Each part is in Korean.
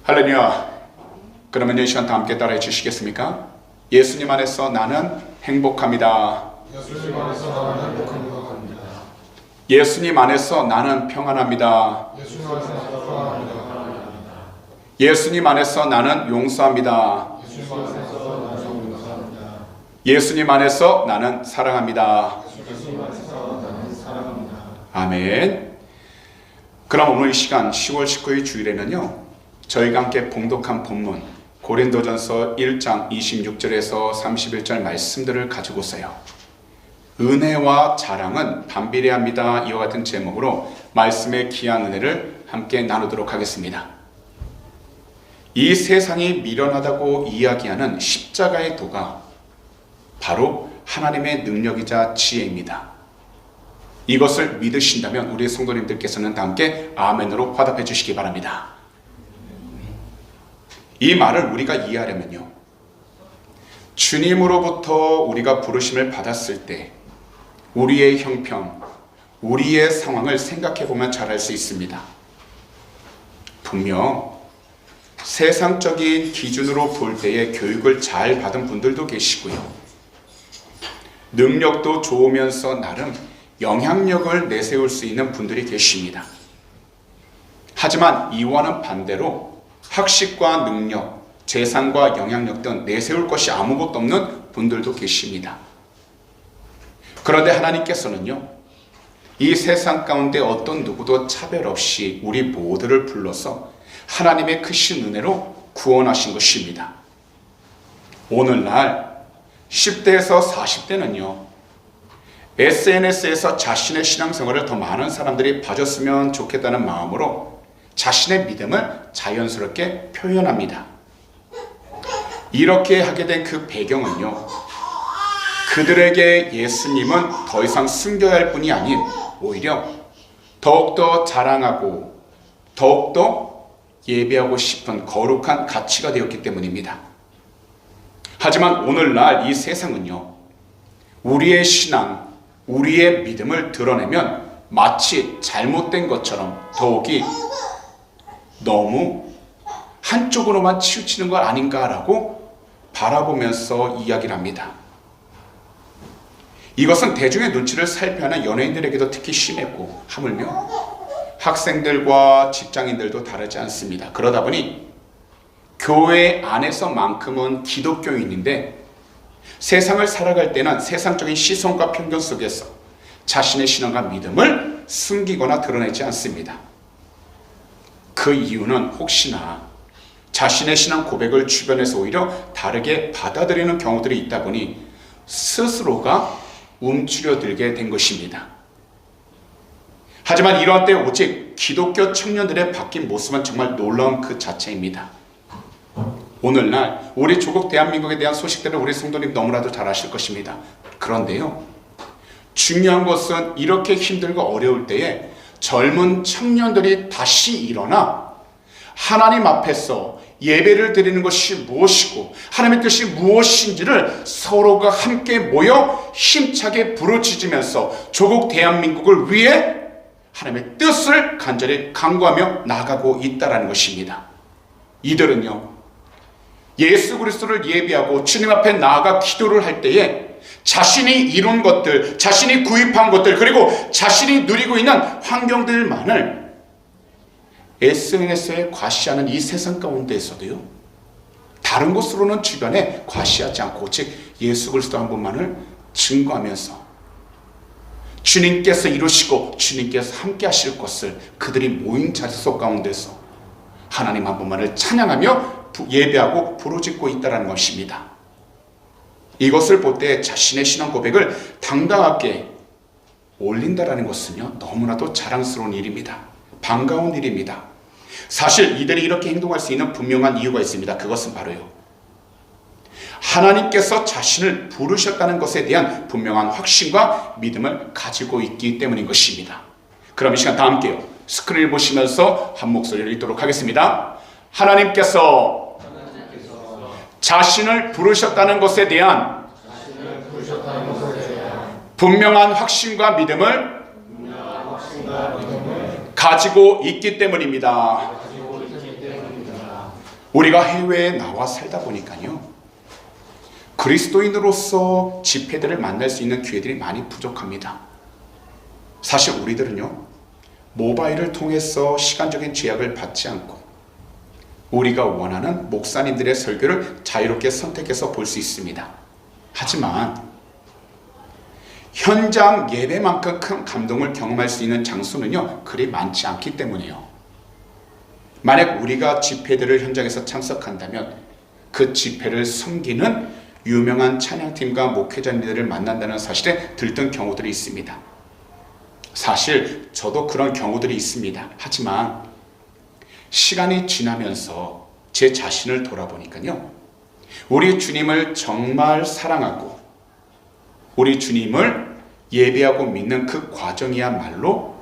할렐루야. 그러면 이 시간 다 함께 따라해 주시겠습니까? 예수님 안에서 나는 행복합니다. 예수님 안에서 나는 행복합니다. 예수님 안에서 나는 평안합니다. 예수님 안에서 나는 평안합니다. 예수님 안에서 나는 용서합니다. 예수님 안에서 나는 용서합니다. 예수님 안에서 나는 사랑합니다. 예수님 안에서 나는 사랑합니다. 아멘. 그럼 오늘 이 시간 10월 19일 주일에는요, 저희가 함께 봉독한 본문 고린도전서 1장 26절에서 31절 말씀들을 가지고서요, 은혜와 자랑은 반비례합니다, 이와 같은 제목으로 말씀의 귀한 은혜를 함께 나누도록 하겠습니다. 이 세상이 미련하다고 이야기하는 십자가의 도가 바로 하나님의 능력이자 지혜입니다. 이것을 믿으신다면 우리 성도님들께서는 다 함께 아멘으로 화답해 주시기 바랍니다. 이 말을 우리가 이해하려면요, 주님으로부터 우리가 부르심을 받았을 때 우리의 형편, 우리의 상황을 생각해 보면 잘 알 수 있습니다. 분명 세상적인 기준으로 볼 때에 교육을 잘 받은 분들도 계시고요, 능력도 좋으면서 나름 영향력을 내세울 수 있는 분들이 계십니다. 하지만 이와는 반대로 학식과 능력, 재산과 영향력 등 내세울 것이 아무것도 없는 분들도 계십니다. 그런데 하나님께서는요, 이 세상 가운데 어떤 누구도 차별 없이 우리 모두를 불러서 하나님의 크신 은혜로 구원하신 것입니다. 오늘날 10대에서 40대는요, SNS에서 자신의 신앙생활을 더 많은 사람들이 봐줬으면 좋겠다는 마음으로 자신의 믿음을 자연스럽게 표현합니다. 이렇게 하게 된 그 배경은요, 그들에게 예수님은 더 이상 숨겨야 할 뿐이 아닌 오히려 더욱더 자랑하고 더욱더 예배하고 싶은 거룩한 가치가 되었기 때문입니다. 하지만 오늘날 이 세상은요, 우리의 신앙, 우리의 믿음을 드러내면 마치 잘못된 것처럼 더욱이 너무 한쪽으로만 치우치는 것 아닌가라고 바라보면서 이야기를 합니다. 이것은 대중의 눈치를 살펴하는 연예인들에게도 특히 심했고, 하물며 학생들과 직장인들도 다르지 않습니다. 그러다 보니 교회 안에서만큼은 기독교인인데 세상을 살아갈 때는 세상적인 시선과 편견 속에서 자신의 신앙과 믿음을 숨기거나 드러내지 않습니다. 그 이유는 혹시나 자신의 신앙 고백을 주변에서 오히려 다르게 받아들이는 경우들이 있다 보니 스스로가 움츠려들게 된 것입니다. 하지만 이러한 때 오직 기독교 청년들의 바뀐 모습은 정말 놀라운 그 자체입니다. 오늘날 우리 조국 대한민국에 대한 소식들을 우리 성도님 너무나도 잘 아실 것입니다. 그런데요, 중요한 것은 이렇게 힘들고 어려울 때에 젊은 청년들이 다시 일어나 하나님 앞에서 예배를 드리는 것이 무엇이고 하나님의 뜻이 무엇인지를 서로가 함께 모여 힘차게 부르짖으면서 조국 대한민국을 위해 하나님의 뜻을 간절히 간구하며 나아가고 있다는 것입니다. 이들은요, 예수 그리스도를 예배하고 주님 앞에 나아가 기도를 할 때에 자신이 이룬 것들, 자신이 구입한 것들, 그리고 자신이 누리고 있는 환경들만을 SNS에 과시하는 이 세상 가운데에서도요, 다른 것으로는 주변에 과시하지 않고 오직 예수 그리스도 한 분만을 증거하면서 주님께서 이루시고 주님께서 함께 하실 것을 그들이 모인 자리속 가운데서 하나님 한 분만을 찬양하며 예배하고 부르짖고 있다는 것입니다. 이것을 볼 때 자신의 신앙 고백을 당당하게 올린다는 것은요, 너무나도 자랑스러운 일입니다. 반가운 일입니다. 사실 이들이 이렇게 행동할 수 있는 분명한 이유가 있습니다. 그것은 바로요, 하나님께서 자신을 부르셨다는 것에 대한 분명한 확신과 믿음을 가지고 있기 때문인 것입니다. 그럼 이 시간 다 함께요, 스크린을 보시면서 한 목소리를 읽도록 하겠습니다. 하나님께서 자신을 부르셨다는 것에 대한 분명한 확신과 믿음을 가지고 있기 때문입니다. 우리가 해외에 나와 살다 보니까요, 그리스도인으로서 집회들을 만날 수 있는 기회들이 많이 부족합니다. 사실 우리들은요, 모바일을 통해서 시간적인 제약을 받지 않고 우리가 원하는 목사님들의 설교를 자유롭게 선택해서 볼 수 있습니다. 하지만 현장 예배만큼 큰 감동을 경험할 수 있는 장소는요, 그리 많지 않기 때문이에요. 만약 우리가 집회들을 현장에서 참석한다면 그 집회를 섬기는 유명한 찬양팀과 목회자님들을 만난다는 사실에 들뜬 경우들이 있습니다. 사실 저도 그런 경우들이 있습니다. 하지만 시간이 지나면서 제 자신을 돌아보니까요, 우리 주님을 정말 사랑하고 우리 주님을 예배하고 믿는 그 과정이야말로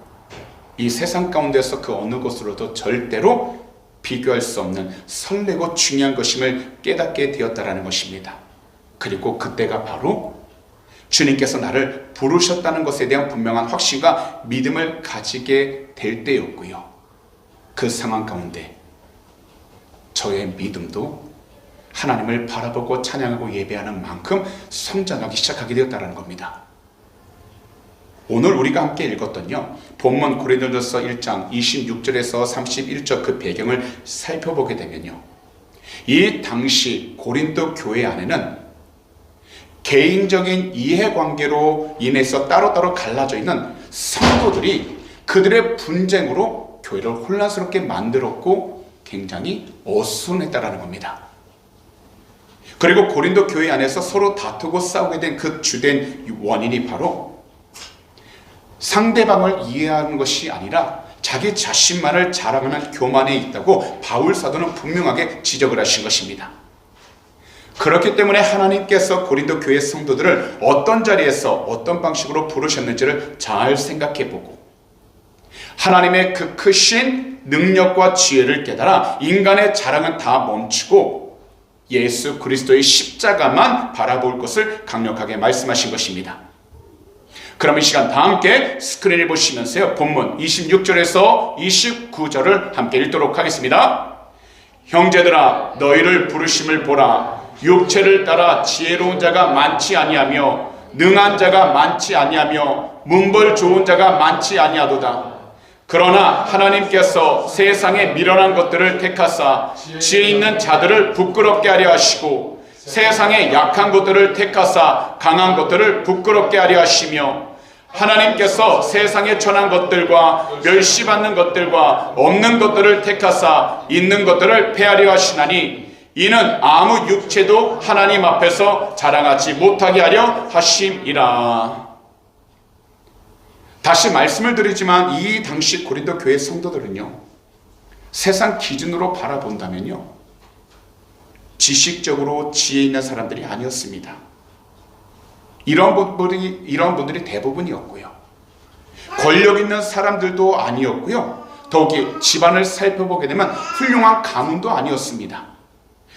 이 세상 가운데서 그 어느 것으로도 절대로 비교할 수 없는 설레고 중요한 것임을 깨닫게 되었다라는 것입니다. 그리고 그때가 바로 주님께서 나를 부르셨다는 것에 대한 분명한 확신과 믿음을 가지게 될 때였고요. 그 상황 가운데 저의 믿음도 하나님을 바라보고 찬양하고 예배하는 만큼 성장하기 시작하게 되었다는 겁니다. 오늘 우리가 함께 읽었던요, 본문 고린도전서 1장 26절에서 31절 그 배경을 살펴보게 되면요, 이 당시 고린도 교회 안에는 개인적인 이해관계로 인해서 따로따로 갈라져 있는 성도들이 그들의 분쟁으로 교회를 혼란스럽게 만들었고 굉장히 어수선했다라는 겁니다. 그리고 고린도 교회 안에서 서로 다투고 싸우게 된 그 주된 원인이 바로 상대방을 이해하는 것이 아니라 자기 자신만을 자랑하는 교만에 있다고 바울 사도는 분명하게 지적을 하신 것입니다. 그렇기 때문에 하나님께서 고린도 교회 성도들을 어떤 자리에서 어떤 방식으로 부르셨는지를 잘 생각해보고 하나님의 그 크신 능력과 지혜를 깨달아 인간의 자랑은 다 멈추고 예수 그리스도의 십자가만 바라볼 것을 강력하게 말씀하신 것입니다. 그럼 이 시간 다 함께 스크린을 보시면서요, 본문 26절에서 29절을 함께 읽도록 하겠습니다. 형제들아, 너희를 부르심을 보라. 육체를 따라 지혜로운 자가 많지 아니하며 능한 자가 많지 아니하며 문벌 좋은 자가 많지 아니하도다. 그러나 하나님께서 세상에 미련한 것들을 택하사 지혜 있는 자들을 부끄럽게 하려 하시고 세상에 약한 것들을 택하사 강한 것들을 부끄럽게 하려 하시며 하나님께서 세상에 천한 것들과 멸시받는 것들과 없는 것들을 택하사 있는 것들을 폐하려 하시나니 이는 아무 육체도 하나님 앞에서 자랑하지 못하게 하려 하심이라. 다시 말씀을 드리지만 이 당시 고린도 교회 성도들은요, 세상 기준으로 바라본다면요, 지식적으로 지혜 있는 사람들이 아니었습니다. 이런 분들이 대부분이었고요. 권력 있는 사람들도 아니었고요. 더욱이 집안을 살펴보게 되면 훌륭한 가문도 아니었습니다.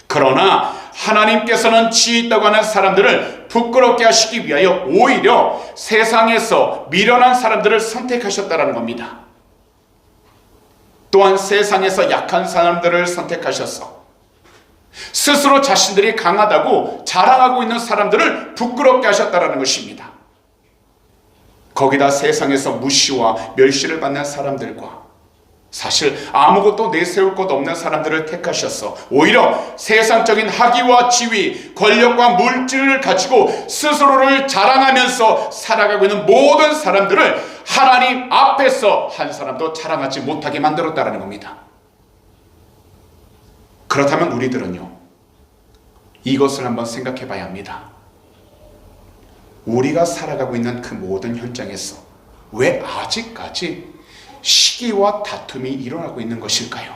그러나 하나님께서는 지혜 있다고 하는 사람들을 부끄럽게 하시기 위하여 오히려 세상에서 미련한 사람들을 선택하셨다는 겁니다. 또한 세상에서 약한 사람들을 선택하셔서 스스로 자신들이 강하다고 자랑하고 있는 사람들을 부끄럽게 하셨다는 것입니다. 거기다 세상에서 무시와 멸시를 받는 사람들과 사실 아무것도 내세울 것 없는 사람들을 택하셔서 오히려 세상적인 학위와 지위, 권력과 물질을 가지고 스스로를 자랑하면서 살아가고 있는 모든 사람들을 하나님 앞에서 한 사람도 자랑하지 못하게 만들었다는 겁니다. 그렇다면 우리들은요, 이것을 한번 생각해 봐야 합니다. 우리가 살아가고 있는 그 모든 현장에서 왜 아직까지 시기와 다툼이 일어나고 있는 것일까요?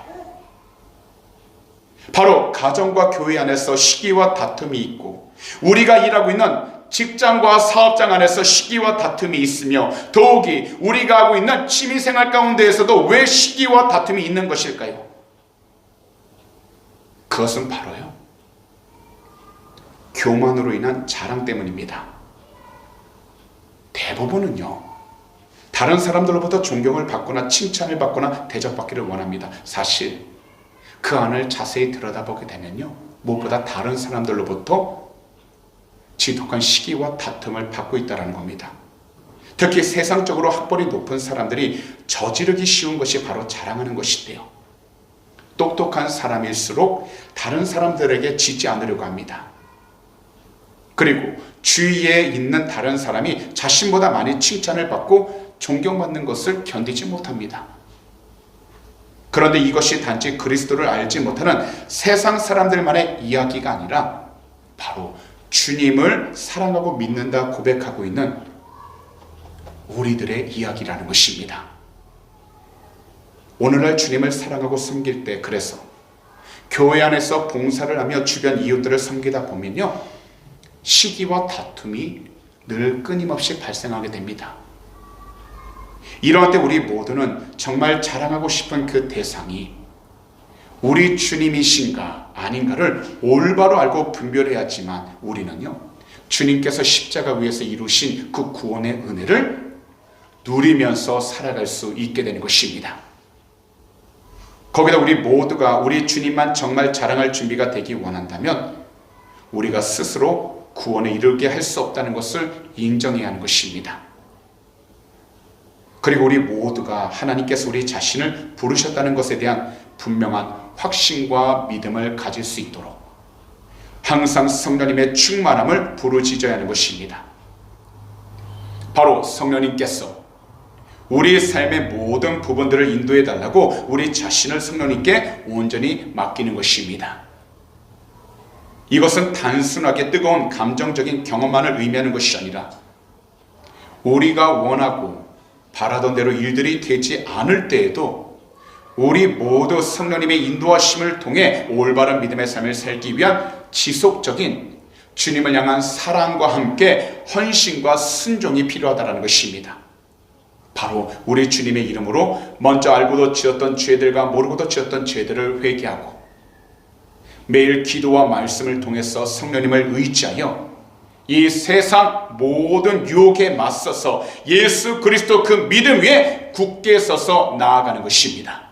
바로 가정과 교회 안에서 시기와 다툼이 있고 우리가 일하고 있는 직장과 사업장 안에서 시기와 다툼이 있으며 더욱이 우리가 하고 있는 취미생활 가운데에서도 왜 시기와 다툼이 있는 것일까요? 그것은 바로요, 교만으로 인한 자랑 때문입니다. 대부분은요, 다른 사람들로부터 존경을 받거나 칭찬을 받거나 대접받기를 원합니다. 사실 그 안을 자세히 들여다보게 되면요, 무엇보다 다른 사람들로부터 지독한 시기와 다툼을 받고 있다는 겁니다. 특히 세상적으로 학벌이 높은 사람들이 저지르기 쉬운 것이 바로 자랑하는 것인데요, 똑똑한 사람일수록 다른 사람들에게 지지 않으려고 합니다. 그리고 주위에 있는 다른 사람이 자신보다 많이 칭찬을 받고 존경받는 것을 견디지 못합니다. 그런데 이것이 단지 그리스도를 알지 못하는 세상 사람들만의 이야기가 아니라 바로 주님을 사랑하고 믿는다 고백하고 있는 우리들의 이야기라는 것입니다. 오늘날 주님을 사랑하고 섬길 때, 그래서 교회 안에서 봉사를 하며 주변 이웃들을 섬기다 보면요, 시기와 다툼이 늘 끊임없이 발생하게 됩니다. 이러한 때 우리 모두는 정말 자랑하고 싶은 그 대상이 우리 주님이신가 아닌가를 올바로 알고 분별해야지만 우리는요, 주님께서 십자가 위에서 이루신 그 구원의 은혜를 누리면서 살아갈 수 있게 되는 것입니다. 거기다 우리 모두가 우리 주님만 정말 자랑할 준비가 되기 원한다면 우리가 스스로 구원에 이르게 할 수 없다는 것을 인정해야 하는 것입니다. 그리고 우리 모두가 하나님께서 우리 자신을 부르셨다는 것에 대한 분명한 확신과 믿음을 가질 수 있도록 항상 성령님의 충만함을 부르짖어야 하는 것입니다. 바로 성령님께서 우리 삶의 모든 부분들을 인도해 달라고 우리 자신을 성령님께 온전히 맡기는 것입니다. 이것은 단순하게 뜨거운 감정적인 경험만을 의미하는 것이 아니라 우리가 원하고 바라던 대로 일들이 되지 않을 때에도 우리 모두 성령님의 인도하심을 통해 올바른 믿음의 삶을 살기 위한 지속적인 주님을 향한 사랑과 함께 헌신과 순종이 필요하다는 것입니다. 바로 우리 주님의 이름으로 먼저 알고도 지었던 죄들과 모르고도 지었던 죄들을 회개하고 매일 기도와 말씀을 통해서 성령님을 의지하여 이 세상 모든 유혹에 맞서서 예수 그리스도 그 믿음 위에 굳게 서서 나아가는 것입니다.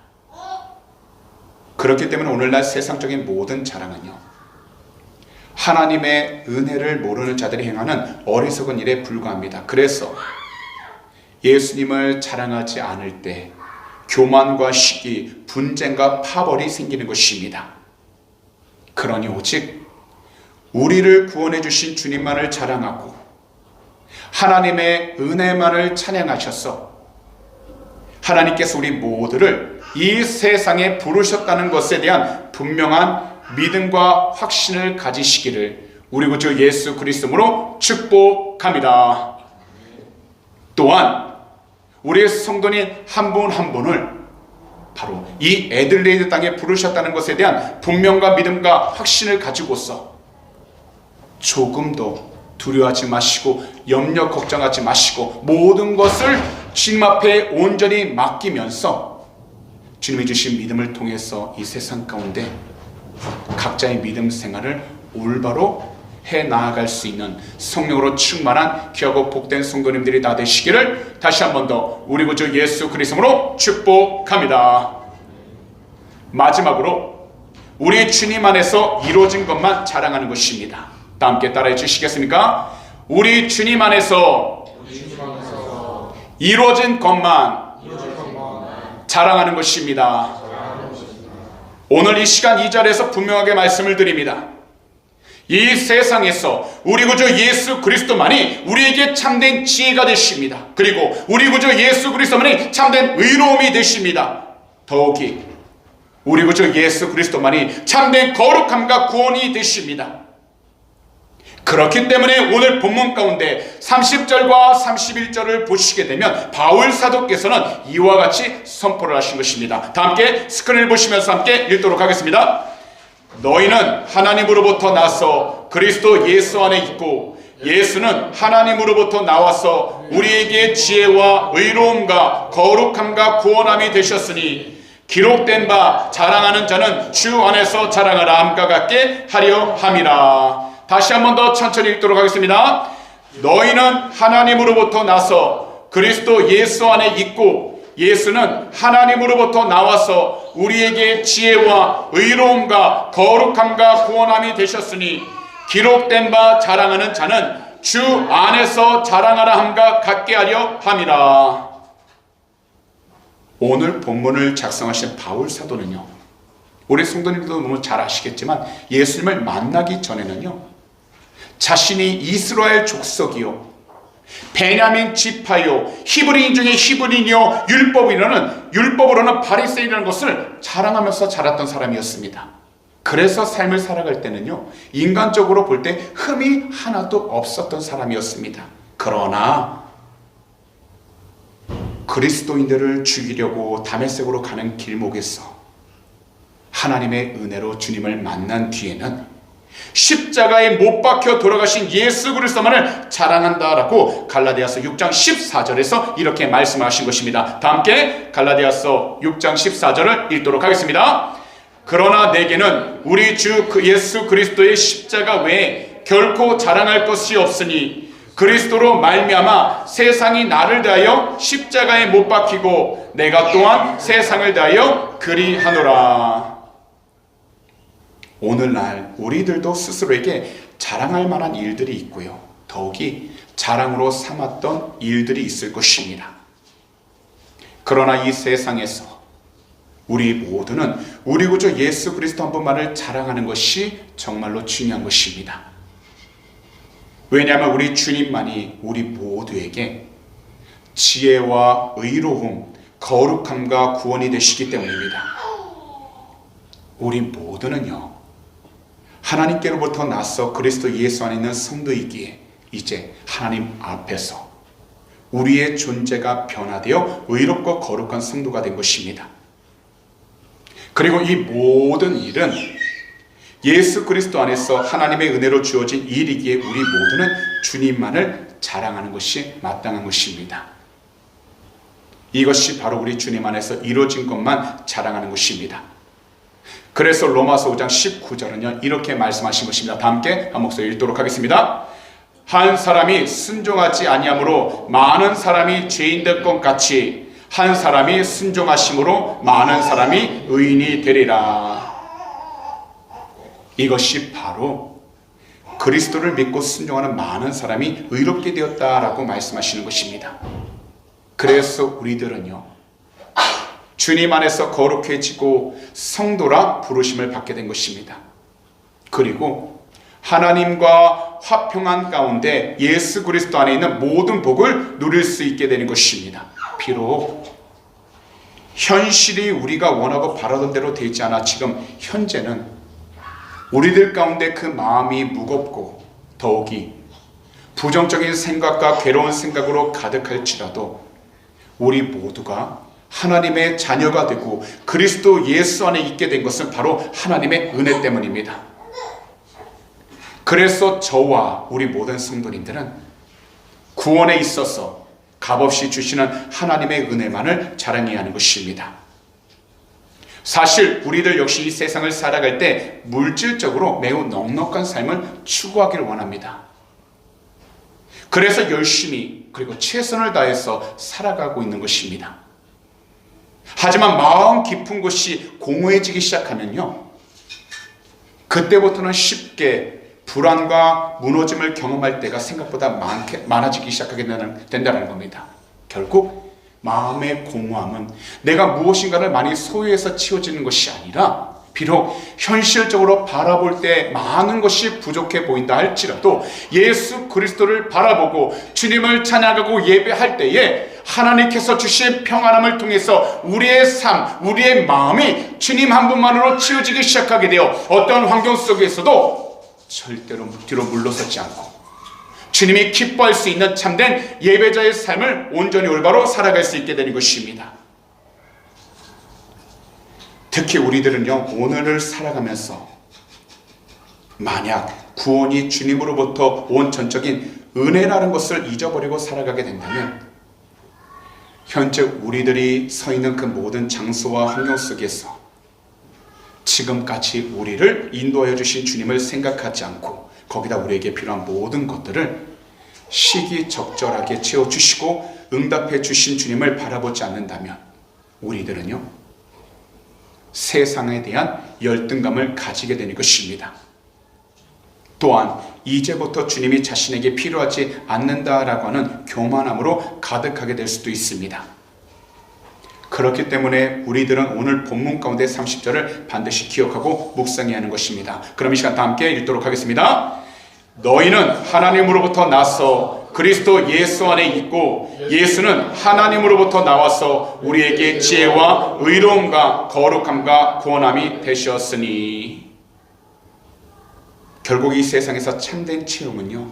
그렇기 때문에 오늘날 세상적인 모든 자랑은요, 하나님의 은혜를 모르는 자들이 행하는 어리석은 일에 불과합니다. 그래서 예수님을 자랑하지 않을 때 교만과 시기, 분쟁과 파벌이 생기는 것입니다. 그러니 오직 우리를 구원해 주신 주님만을 자랑하고 하나님의 은혜만을 찬양하셔서 하나님께서 우리 모두를 이 세상에 부르셨다는 것에 대한 분명한 믿음과 확신을 가지시기를 우리 구주 예수 그리스도로 축복합니다. 또한 우리의 성도님 한 분 한 분을 바로 이 애들레이드 땅에 부르셨다는 것에 대한 분명과 믿음과 확신을 가지고서 조금도 두려워하지 마시고 염려 걱정하지 마시고 모든 것을 주님 앞에 온전히 맡기면서 주님이 주신 믿음을 통해서 이 세상 가운데 각자의 믿음 생활을 올바로 해 나아갈 수 있는 성령으로 충만한 귀하고 복된 성도님들이 다 되시기를 다시 한 번 더 우리 구주 예수 그리스도로 축복합니다. 마지막으로 우리 주님 안에서 이루어진 것만 자랑하는 것입니다. 다 함께 따라해 주시겠습니까? 우리 주님 안에서 이루어진 것만 자랑하는 것입니다. 오늘 이 시간 이 자리에서 분명하게 말씀을 드립니다. 이 세상에서 우리 구주 예수 그리스도만이 우리에게 참된 지혜가 되십니다. 그리고 우리 구주 예수 그리스도만이 참된 의로움이 되십니다. 더욱이 우리 구주 예수 그리스도만이 참된 거룩함과 구원이 되십니다. 그렇기 때문에 오늘 본문 가운데 30절과 31절을 보시게 되면 바울 사도께서는 이와 같이 선포를 하신 것입니다. 다 함께 스크린을 보시면서 함께 읽도록 하겠습니다. 너희는 하나님으로부터 나서 그리스도 예수 안에 있고 예수는 하나님으로부터 나와서 우리에게 지혜와 의로움과 거룩함과 구원함이 되셨으니 기록된 바 자랑하는 자는 주 안에서 자랑하라 함과 같게 하려 함이라. 다시 한 번 더 천천히 읽도록 하겠습니다. 너희는 하나님으로부터 나서 그리스도 예수 안에 있고 예수는 하나님으로부터 나와서 우리에게 지혜와 의로움과 거룩함과 구원함이 되셨으니 기록된 바 자랑하는 자는 주 안에서 자랑하라 함과 같게 하려 함이라. 오늘 본문을 작성하신 바울 사도는요, 우리 성도님들도 너무 잘 아시겠지만 예수님을 만나기 전에는요, 자신이 이스라엘 족속이요, 베냐민 지파요, 히브리인 중에 히브리인이요, 율법으로는 바리새인이라는 것을 자랑하면서 자랐던 사람이었습니다. 그래서 삶을 살아갈 때는요, 인간적으로 볼 때 흠이 하나도 없었던 사람이었습니다. 그러나 그리스도인들을 죽이려고 다메섹으로 가는 길목에서 하나님의 은혜로 주님을 만난 뒤에는 십자가에 못 박혀 돌아가신 예수 그리스도만을 자랑한다라고 갈라디아서 6장 14절에서 이렇게 말씀하신 것입니다. 다 함께 갈라디아서 6장 14절을 읽도록 하겠습니다. 그러나 내게는 우리 주 예수 그리스도의 십자가 외에 결코 자랑할 것이 없으니 그리스도로 말미암아 세상이 나를 대하여 십자가에 못 박히고 내가 또한 세상을 대하여 그리하노라. 오늘날 우리들도 스스로에게 자랑할 만한 일들이 있고요, 더욱이 자랑으로 삼았던 일들이 있을 것입니다. 그러나 이 세상에서 우리 모두는 우리 구주 예수 그리스도 한 분만을 자랑하는 것이 정말로 중요한 것입니다. 왜냐하면 우리 주님만이 우리 모두에게 지혜와 의로움, 거룩함과 구원이 되시기 때문입니다. 우리 모두는요, 하나님께로부터 나서 그리스도 예수 안에 있는 성도이기에 이제 하나님 앞에서 우리의 존재가 변화되어 의롭고 거룩한 성도가 된 것입니다. 그리고 이 모든 일은 예수 그리스도 안에서 하나님의 은혜로 주어진 일이기에 우리 모두는 주님만을 자랑하는 것이 마땅한 것입니다. 이것이 바로 우리 주님 안에서 이루어진 것만 자랑하는 것입니다. 그래서 로마서 5장 19절은요, 이렇게 말씀하신 것입니다. 다 함께 한 목소리 읽도록 하겠습니다. 한 사람이 순종하지 아니함으로 많은 사람이 죄인 될 것 같이 한 사람이 순종하심으로 많은 사람이 의인이 되리라. 이것이 바로 그리스도를 믿고 순종하는 많은 사람이 의롭게 되었다라고 말씀하시는 것입니다. 그래서 우리들은요, 주님 안에서 거룩해지고 성도라 부르심을 받게 된 것입니다. 그리고 하나님과 화평한 가운데 예수 그리스도 안에 있는 모든 복을 누릴 수 있게 되는 것입니다. 비록 현실이 우리가 원하고 바라던 대로 되지 않아 지금 현재는 우리들 가운데 그 마음이 무겁고 더욱이 부정적인 생각과 괴로운 생각으로 가득할지라도 우리 모두가 하나님의 자녀가 되고 그리스도 예수 안에 있게 된 것은 바로 하나님의 은혜 때문입니다. 그래서 저와 우리 모든 성도님들은 구원에 있어서 값없이 주시는 하나님의 은혜만을 자랑해야 하는 것입니다. 사실 우리들 역시 이 세상을 살아갈 때 물질적으로 매우 넉넉한 삶을 추구하기를 원합니다. 그래서 열심히 그리고 최선을 다해서 살아가고 있는 것입니다. 하지만 마음 깊은 곳이 공허해지기 시작하면요, 그때부터는 쉽게 불안과 무너짐을 경험할 때가 생각보다 많아지기 시작하게 된다는 겁니다. 결국 마음의 공허함은 내가 무엇인가를 많이 소유해서 치워지는 것이 아니라 비록 현실적으로 바라볼 때 많은 것이 부족해 보인다 할지라도 예수 그리스도를 바라보고 주님을 찬양하고 예배할 때에 하나님께서 주신 평안함을 통해서 우리의 삶, 우리의 마음이 주님 한 분만으로 치워지기 시작하게 되어 어떤 환경 속에서도 절대로 뒤로 물러서지 않고 주님이 기뻐할 수 있는 참된 예배자의 삶을 온전히 올바로 살아갈 수 있게 되는 것입니다. 특히 우리들은요, 오늘을 살아가면서 만약 구원이 주님으로부터 온 전적인 은혜라는 것을 잊어버리고 살아가게 된다면 현재 우리들이 서 있는 그 모든 장소와 환경 속에서 지금까지 우리를 인도하여 주신 주님을 생각하지 않고 거기다 우리에게 필요한 모든 것들을 시기적절하게 채워주시고 응답해 주신 주님을 바라보지 않는다면 우리들은요, 세상에 대한 열등감을 가지게 되는 것입니다. 또한 이제부터 주님이 자신에게 필요하지 않는다라고 하는 교만함으로 가득하게 될 수도 있습니다. 그렇기 때문에 우리들은 오늘 본문 가운데 30절을 반드시 기억하고 묵상해야 하는 것입니다. 그럼 이 시간 다 함께 읽도록 하겠습니다. 너희는 하나님으로부터 나서 그리스도 예수 안에 있고 예수는 하나님으로부터 나와서 우리에게 지혜와 의로움과 거룩함과 구원함이 되셨으니. 결국 이 세상에서 참된 체험은요,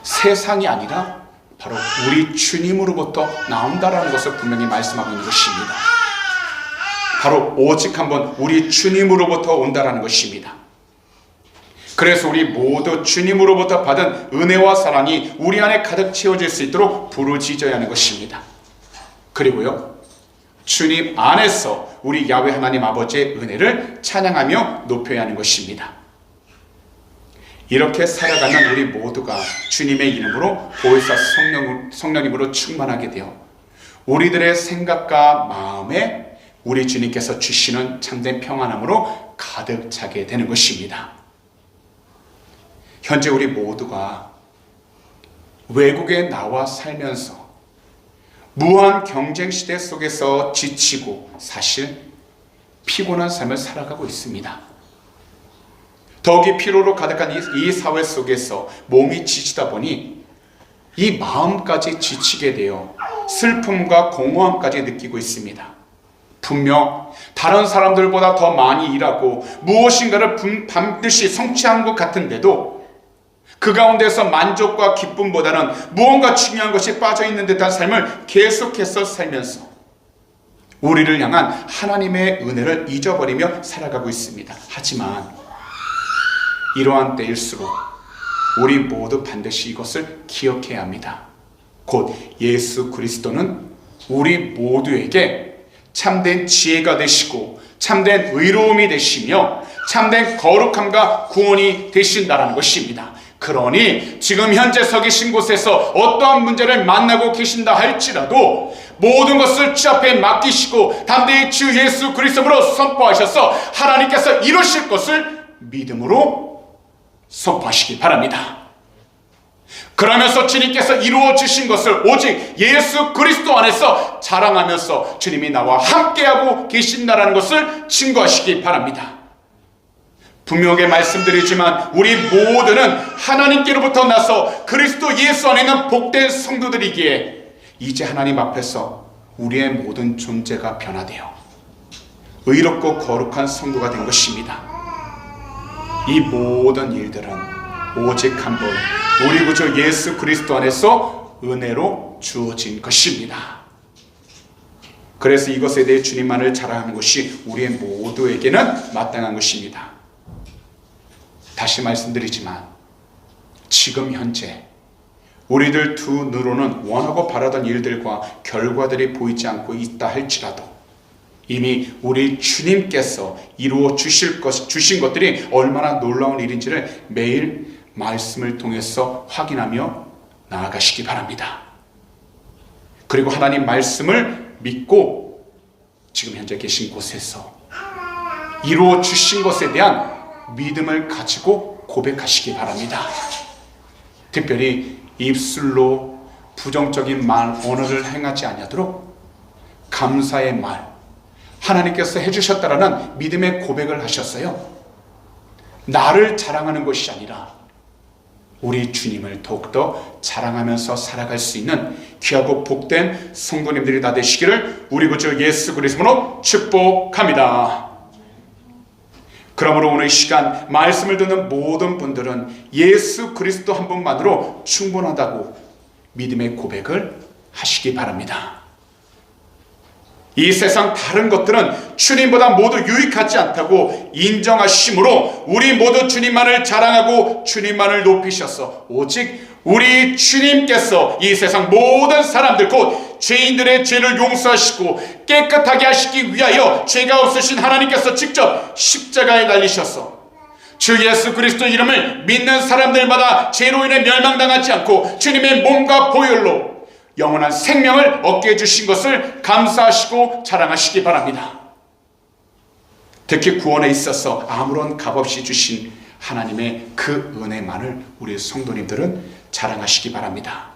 세상이 아니라 바로 우리 주님으로부터 나온다라는 것을 분명히 말씀하고 있는 것입니다. 바로 오직 한번 우리 주님으로부터 온다라는 것입니다. 그래서 우리 모두 주님으로부터 받은 은혜와 사랑이 우리 안에 가득 채워질 수 있도록 부르짖어야 하는 것입니다. 그리고요, 주님 안에서 우리 야훼 하나님 아버지의 은혜를 찬양하며 높여야 하는 것입니다. 이렇게 살아가는 우리 모두가 주님의 이름으로 보혜사 성령님으로 충만하게 되어 우리들의 생각과 마음에 우리 주님께서 주시는 참된 평안함으로 가득 차게 되는 것입니다. 현재 우리 모두가 외국에 나와 살면서 무한 경쟁 시대 속에서 지치고 사실 피곤한 삶을 살아가고 있습니다. 더욱이 피로로 가득한 이 사회 속에서 몸이 지치다 보니 이 마음까지 지치게 되어 슬픔과 공허함까지 느끼고 있습니다. 분명 다른 사람들보다 더 많이 일하고 무엇인가를 반드시 성취한 것 같은데도 그 가운데서 만족과 기쁨보다는 무언가 중요한 것이 빠져있는 듯한 삶을 계속해서 살면서 우리를 향한 하나님의 은혜를 잊어버리며 살아가고 있습니다. 하지만 이러한 때일수록 우리 모두 반드시 이것을 기억해야 합니다. 곧 예수 그리스도는 우리 모두에게 참된 지혜가 되시고 참된 의로움이 되시며 참된 거룩함과 구원이 되신다라는 것입니다. 그러니 지금 현재 서 계신 곳에서 어떠한 문제를 만나고 계신다 할지라도 모든 것을 주 앞에 맡기시고 담대히 주 예수 그리스도로 선포하셔서 하나님께서 이루실 것을 믿음으로 선포하시기 바랍니다. 그러면서 주님께서 이루어 주신 것을 오직 예수 그리스도 안에서 자랑하면서 주님이 나와 함께하고 계신다라는 것을 증거하시기 바랍니다. 분명하게 말씀드리지만 우리 모두는 하나님께로부터 나서 그리스도 예수 안에 있는 복된 성도들이기에 이제 하나님 앞에서 우리의 모든 존재가 변화되어 의롭고 거룩한 성도가 된 것입니다. 이 모든 일들은 오직 한 번 우리 구주 예수 그리스도 안에서 은혜로 주어진 것입니다. 그래서 이것에 대해 주님만을 자랑하는 것이 우리 모두에게는 마땅한 것입니다. 다시 말씀드리지만 지금 현재 우리들 두 눈으로는 원하고 바라던 일들과 결과들이 보이지 않고 있다 할지라도 이미 우리 주님께서 이루어 주신 것들이 얼마나 놀라운 일인지를 매일 말씀을 통해서 확인하며 나아가시기 바랍니다. 그리고 하나님 말씀을 믿고 지금 현재 계신 곳에서 이루어 주신 것에 대한 믿음을 가지고 고백하시기 바랍니다. 특별히 입술로 부정적인 말, 언어를 행하지 아니하도록 감사의 말, 하나님께서 해주셨다라는 믿음의 고백을 하셨어요. 나를 자랑하는 것이 아니라 우리 주님을 더욱더 자랑하면서 살아갈 수 있는 귀하고 복된 성도님들이 다 되시기를 우리 구주 예수 그리스도로 축복합니다. 그러므로 오늘 이 시간 말씀을 듣는 모든 분들은 예수 그리스도 한 분만으로 충분하다고 믿음의 고백을 하시기 바랍니다. 이 세상 다른 것들은 주님보다 모두 유익하지 않다고 인정하심으로 우리 모두 주님만을 자랑하고 주님만을 높이셔서 오직 우리 주님께서 이 세상 모든 사람들 곧 죄인들의 죄를 용서하시고 깨끗하게 하시기 위하여 죄가 없으신 하나님께서 직접 십자가에 달리셔서 주 예수 그리스도 이름을 믿는 사람들마다 죄로 인해 멸망당하지 않고 주님의 몸과 보혈로 영원한 생명을 얻게 해주신 것을 감사하시고 자랑하시기 바랍니다. 특히 구원에 있어서 아무런 값없이 주신 하나님의 그 은혜만을 우리 성도님들은 자랑하시기 바랍니다.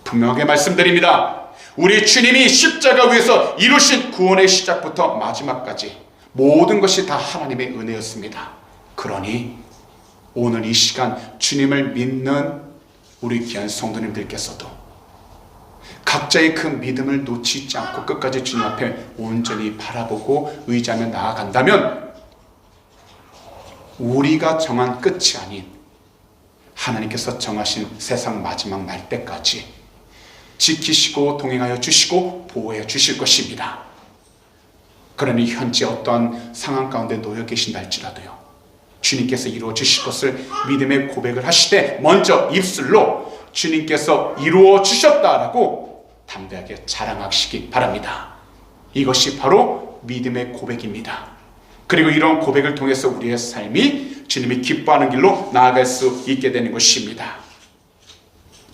분명하게 말씀드립니다. 우리 주님이 십자가 위에서 이루신 구원의 시작부터 마지막까지 모든 것이 다 하나님의 은혜였습니다. 그러니 오늘 이 시간 주님을 믿는 우리 귀한 성도님들께서도 각자의 그 믿음을 놓치지 않고 끝까지 주님 앞에 온전히 바라보고 의지하며 나아간다면 우리가 정한 끝이 아닌 하나님께서 정하신 세상 마지막 날 때까지 지키시고 동행하여 주시고 보호해 주실 것입니다. 그러니 현재 어떠한 상황 가운데 놓여 계신다 할지라도요, 주님께서 이루어 주실 것을 믿음의 고백을 하시되 먼저 입술로 주님께서 이루어 주셨다라고 담대하게 자랑하시기 바랍니다. 이것이 바로 믿음의 고백입니다. 그리고 이런 고백을 통해서 우리의 삶이 주님이 기뻐하는 길로 나아갈 수 있게 되는 것입니다.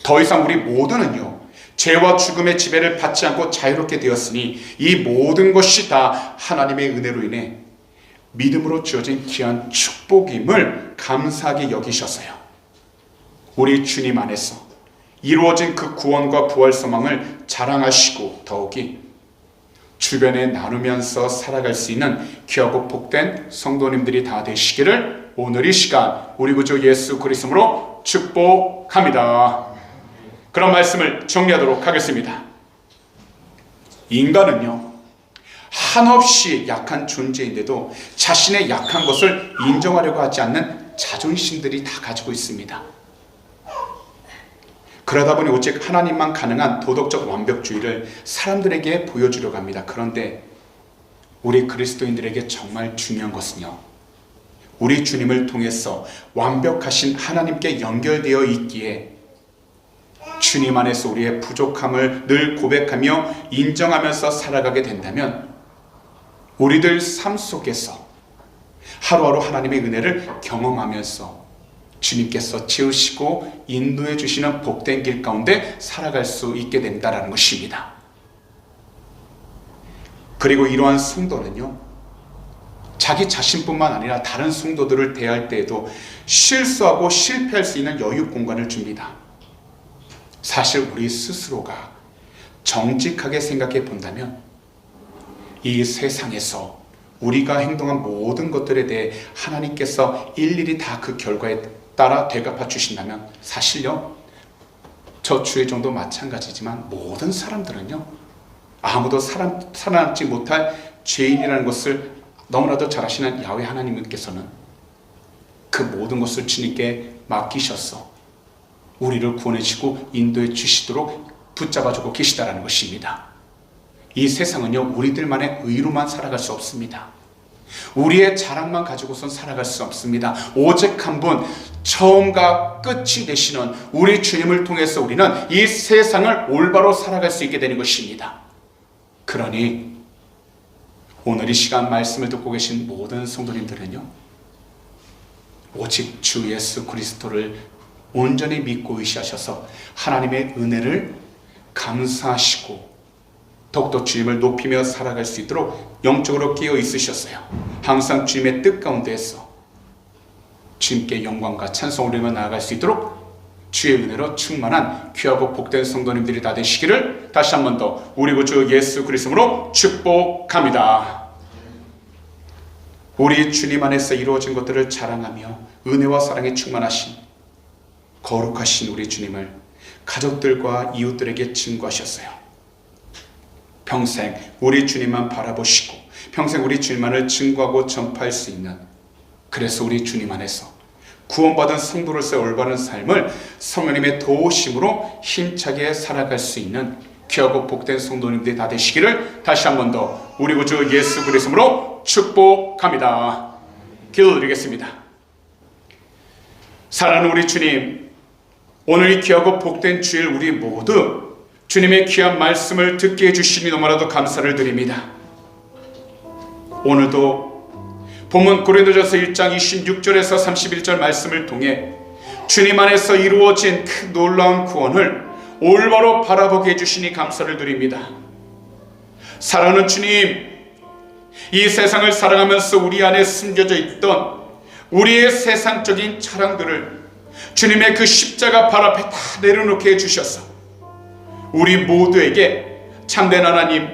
더 이상 우리 모두는요, 죄와 죽음의 지배를 받지 않고 자유롭게 되었으니 이 모든 것이 다 하나님의 은혜로 인해 믿음으로 주어진 귀한 축복임을 감사하게 여기셔서요, 우리 주님 안에서 이루어진 그 구원과 부활 소망을 자랑하시고 더욱이 주변에 나누면서 살아갈 수 있는 귀하고 복된 성도님들이 다 되시기를 오늘 이 시간 우리 구주 예수 그리스도로 축복합니다. 그런 말씀을 정리하도록 하겠습니다. 인간은요, 한없이 약한 존재인데도 자신의 약한 것을 인정하려고 하지 않는 자존심들이 다 가지고 있습니다. 그러다 보니 오직 하나님만 가능한 도덕적 완벽주의를 사람들에게 보여주려고 합니다. 그런데 우리 그리스도인들에게 정말 중요한 것은요, 우리 주님을 통해서 완벽하신 하나님께 연결되어 있기에 주님 안에서 우리의 부족함을 늘 고백하며 인정하면서 살아가게 된다면 우리들 삶 속에서 하루하루 하나님의 은혜를 경험하면서 주님께서 지으시고 인도해 주시는 복된 길 가운데 살아갈 수 있게 된다는 것입니다. 그리고 이러한 성도는요, 자기 자신뿐만 아니라 다른 성도들을 대할 때에도 실수하고 실패할 수 있는 여유 공간을 줍니다. 사실 우리 스스로가 정직하게 생각해 본다면 이 세상에서 우리가 행동한 모든 것들에 대해 하나님께서 일일이 다 그 결과에 따라 되갚아 주신다면 사실요, 저 주의 정도 마찬가지지만 모든 사람들은요, 아무도 살아남지 못할 죄인이라는 것을 너무나도 잘 아시는 야훼 하나님께서는 그 모든 것을 주님께 맡기셔서 우리를 구원해 주시고 인도해 주시도록 붙잡아주고 계시다라는 것입니다. 이 세상은요, 우리들만의 의로만 살아갈 수 없습니다. 우리의 자랑만 가지고선 살아갈 수 없습니다. 오직 한 분, 처음과 끝이 되시는 우리 주님을 통해서 우리는 이 세상을 올바로 살아갈 수 있게 되는 것입니다. 그러니 오늘 이 시간 말씀을 듣고 계신 모든 성도님들은요, 오직 주 예수 그리스도를 온전히 믿고 의지하셔서 하나님의 은혜를 감사하시고 더욱더 주님을 높이며 살아갈 수 있도록 영적으로 깨어 있으셨어요. 항상 주님의 뜻 가운데에서 주님께 영광과 찬송을 올리며 나아갈 수 있도록 주의 은혜로 충만한 귀하고 복된 성도님들이 다 되시기를 다시 한 번 더 우리 구주 예수 그리스도로 축복합니다. 우리 주님 안에서 이루어진 것들을 자랑하며 은혜와 사랑에 충만하신 거룩하신 우리 주님을 가족들과 이웃들에게 증거하셨어요. 평생 우리 주님만 바라보시고 평생 우리 주님만을 증거하고 전파할 수 있는, 그래서 우리 주님 안에서 구원받은 성도로서의 올바른 삶을 성령님의 도우심으로 힘차게 살아갈 수 있는 귀하고 복된 성도님들이 다 되시기를 다시 한 번 더 우리 구주 예수 그리스도로 축복합니다. 기도드리겠습니다. 사랑하는 우리 주님, 오늘 이 귀하고 복된 주일 우리 모두 주님의 귀한 말씀을 듣게 해주시니 너무나도 감사를 드립니다. 오늘도 본문 고린도전서 1장 26절에서 31절 말씀을 통해 주님 안에서 이루어진 그 놀라운 구원을 올바로 바라보게 해주시니 감사를 드립니다. 사랑하는 주님, 이 세상을 살아가면서 우리 안에 숨겨져 있던 우리의 세상적인 차량들을 주님의 그 십자가 발 앞에 다 내려놓게 해주셔서 우리 모두에게 참된 하나님,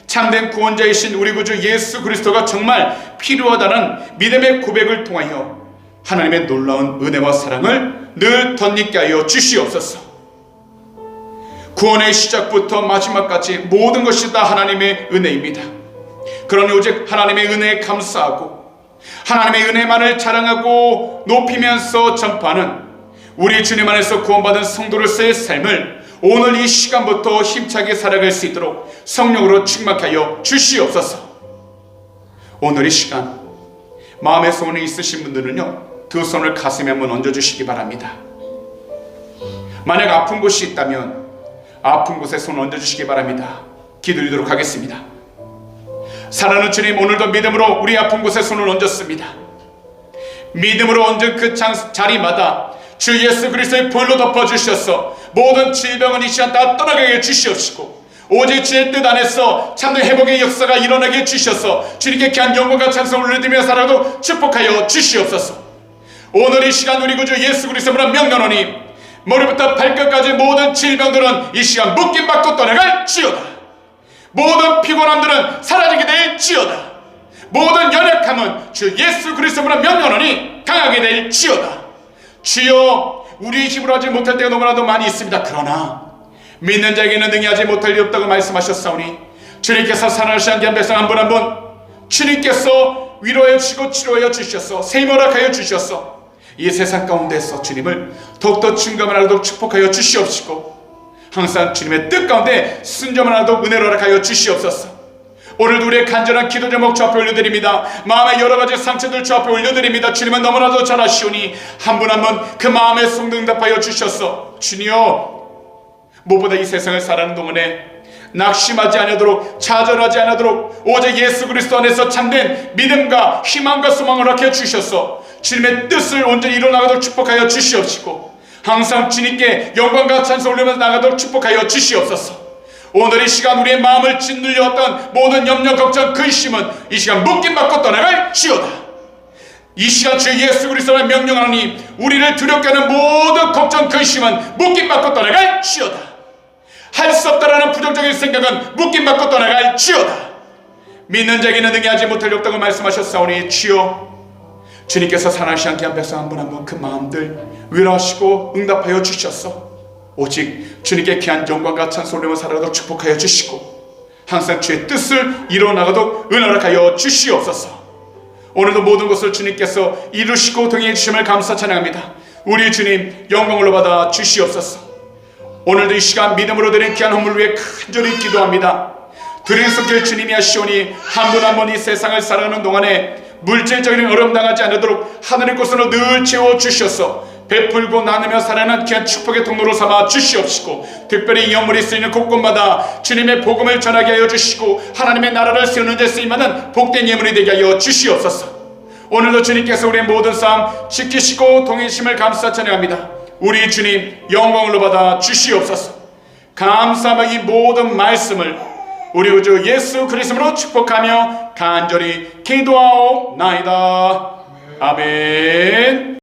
참된 구원자이신 우리 구주 예수 그리스도가 정말 필요하다는 믿음의 고백을 통하여 하나님의 놀라운 은혜와 사랑을 늘 덧입게 하여 주시옵소서. 구원의 시작부터 마지막까지 모든 것이 다 하나님의 은혜입니다. 그러니 오직 하나님의 은혜에 감사하고 하나님의 은혜만을 자랑하고 높이면서 전파하는 우리 주님 안에서 구원받은 성도로서의 삶을 오늘 이 시간부터 힘차게 살아갈 수 있도록 성령으로 충만하여 주시옵소서. 오늘 이 시간 마음의 소원이 있으신 분들은요, 두 손을 가슴에 한번 얹어주시기 바랍니다. 만약 아픈 곳이 있다면 아픈 곳에 손을 얹어주시기 바랍니다. 기도드리도록 하겠습니다. 사랑하는 주님, 오늘도 믿음으로 우리 아픈 곳에 손을 얹었습니다. 믿음으로 얹은 그 자리마다 주 예수 그리스도의 보혈로 덮어주셔서 모든 질병은 이 시간 다 떠나게 해주시옵시고 오직 주의 뜻 안에서 참된 회복의 역사가 일어나게 해주셔서 주님께 귀한 영광과 찬송을 올려드리며 살아도 축복하여 주시옵소서. 오늘 이 시간 우리 구주 예수 그리스도로 명령하노니 머리부터 발끝까지 모든 질병들은 이 시간 묶임받고 떠나갈지어다. 모든 피곤함들은 사라지게 될지어다. 모든 연약함은 주 예수 그리스도로 명령하노니 강하게 될지어다. 주여, 우리의 힘으로 하지 못할 때가 너무나도 많이 있습니다. 그러나 믿는 자에게는 능히하지 못할 일 없다고 말씀하셨사오니 주님께서 사랑하시는 귀한 백성 한 분 한 분 주님께서 위로해 주시고 치료하여 주셔서 세임허락하여 주셔서 이 세상 가운데서 주님을 더욱더 증거하도록 축복하여 주시옵시고 항상 주님의 뜻 가운데 순종하도록 은혜를 허락하여 주시옵소서. 오늘도 우리의 간절한 기도 제목 주 앞에 올려드립니다. 마음의 여러 가지 상처들 주 앞에 올려드립니다. 주님은 너무나도 잘 아시오니 한 분 한 분 그 마음에 응답하여 주셔서 주님여, 무엇보다 이 세상을 살아가는 동안에 낙심하지 않도록 좌절하지 않도록 오직 예수 그리스도 안에서 참된 믿음과 희망과 소망을 허락해 주셔서 주님의 뜻을 온전히 이뤄나가도록 축복하여 주시옵시고 항상 주님께 영광과 찬송을 올리면서 나가도록 축복하여 주시옵소서. 오늘 이 시간 우리의 마음을 짓눌렸던 모든 염려, 걱정, 근심은 이 시간 묶임받고 떠나갈지어다. 이 시간 주 예수 그리스도의 명령하니 우리를 두렵게 하는 모든 걱정, 근심은 묶임받고 떠나갈지어다. 할 수 없다라는 부정적인 생각은 묶임받고 떠나갈지어다. 믿는 자에게는 능히하지 못할 일 없다고 말씀하셨사오니 주여, 주님께서 사랑하시는 귀한 백성 한 분 한 분 그 마음들 위로하시고 응답하여 주셔서 오직 주님께 귀한 영광과 찬송을 살아가도록 축복하여 주시고 항상 주의 뜻을 이루어나가도록 은혜하여 주시옵소서. 오늘도 모든 것을 주님께서 이루시고 동행해 주심을 감사 찬양합니다. 우리 주님 영광을 받아 주시옵소서. 오늘도 이 시간 믿음으로 드린 귀한 헌물을 위해 간절히 기도합니다. 드린 손길 주님이 하시오니 한 분 한 분 이 세상을 살아가는 동안에 물질적인 어려움 당하지 않도록 하늘의 곳으로 늘 채워주셔서 베풀고 나누며 살아가는 귀한 축복의 통로로 삼아 주시옵시고 특별히 이 헌물이 쓰이는 곳곳마다 주님의 복음을 전하게 하여 주시고 하나님의 나라를 세우는 데 쓰임하는 복된 예물이 되게 하여 주시옵소서. 오늘도 주님께서 우리의 모든 삶 지키시고 동행심을 감사 찬양합니다. 우리 주님 영광을 받아 주시옵소서. 감사하며 이 모든 말씀을 우리 구주 예수 그리스도로 축복하며 간절히 기도하옵나이다. 아멘.